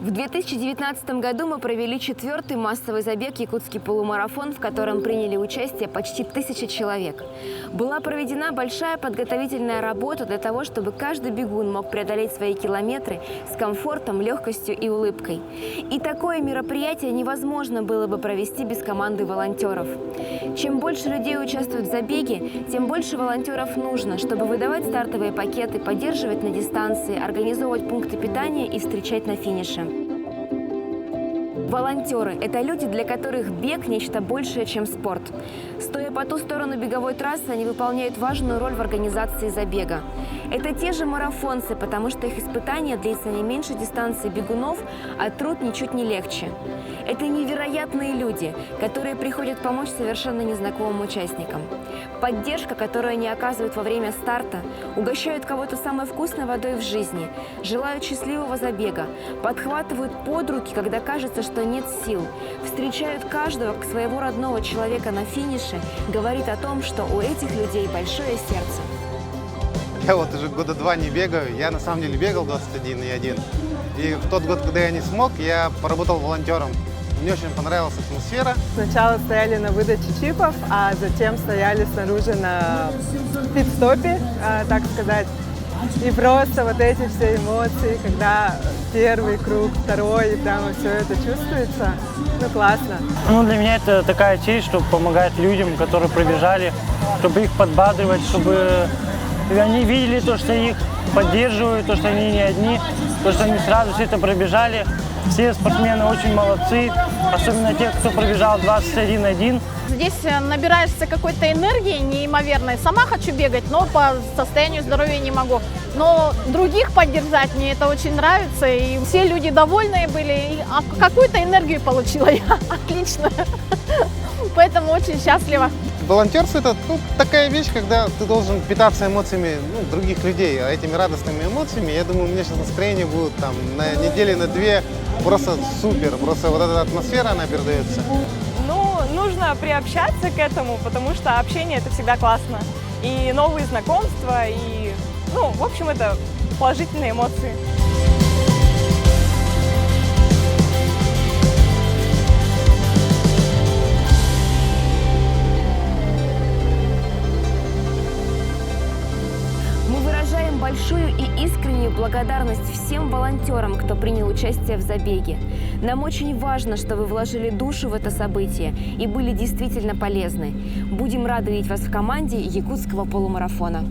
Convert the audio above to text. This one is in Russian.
В 2019 году мы провели 4-й массовый забег «Якутский полумарафон», в котором приняли участие почти 1000 человек. Была проведена большая подготовительная работа для того, чтобы каждый бегун мог преодолеть свои километры с комфортом, легкостью и улыбкой. И такое мероприятие невозможно было бы провести без команды волонтеров. Чем больше людей участвует в забеге, тем больше волонтеров нужно, чтобы выдавать стартовые пакеты, поддерживать на дистанции, организовывать пункты питания и встречать на финише. Волонтеры – это люди, для которых бег – нечто большее, чем спорт. Стоя по ту сторону беговой трассы, они выполняют важную роль в организации забега. Это те же марафонцы, потому что их испытания длятся не меньше дистанции бегунов, а труд ничуть не легче. Это невероятные люди, которые приходят помочь совершенно незнакомым участникам. Поддержка, которую они оказывают во время старта, угощают кого-то самой вкусной водой в жизни, желают счастливого забега, подхватывают под руки, когда кажется, что нет сил, встречают каждого своего родного человека на финише, говорит о том, что у этих людей большое сердце. Я вот уже года 2 не бегаю. Я на самом деле бегал 21,1. И в тот год, когда я не смог, я поработал волонтером. Мне очень понравилась атмосфера. Сначала стояли на выдаче чипов, а затем стояли снаружи на пит-стопе, так сказать. И просто вот эти все эмоции, когда первый круг, второй, и прямо все это чувствуется, ну классно. Ну, для меня это такая честь, чтобы помогать людям, которые пробежали, чтобы их подбадривать, чтобы они видели то, что их поддерживают, то, что они не одни, то, что они сразу все это пробежали. Все спортсмены очень молодцы, особенно те, кто пробежал 21,1. Здесь набираешься какой-то энергии неимоверной. Сама хочу бегать, но по состоянию здоровья не могу. Но других поддержать мне это очень нравится. И все люди довольные были. И какую-то энергию получила я. Отлично. Поэтому очень счастлива. Волонтерство – это такая вещь, когда ты должен питаться эмоциями других людей, а этими радостными эмоциями, я думаю, у меня сейчас настроение будет там на неделе, на 2 просто супер, просто вот эта атмосфера, она передается. Ну, нужно приобщаться к этому, потому что общение – это всегда классно. И новые знакомства, и, ну, в общем, это положительные эмоции. Большую и искреннюю благодарность всем волонтерам, кто принял участие в забеге. Нам очень важно, что вы вложили душу в это событие и были действительно полезны. Будем рады видеть вас в команде Якутского полумарафона.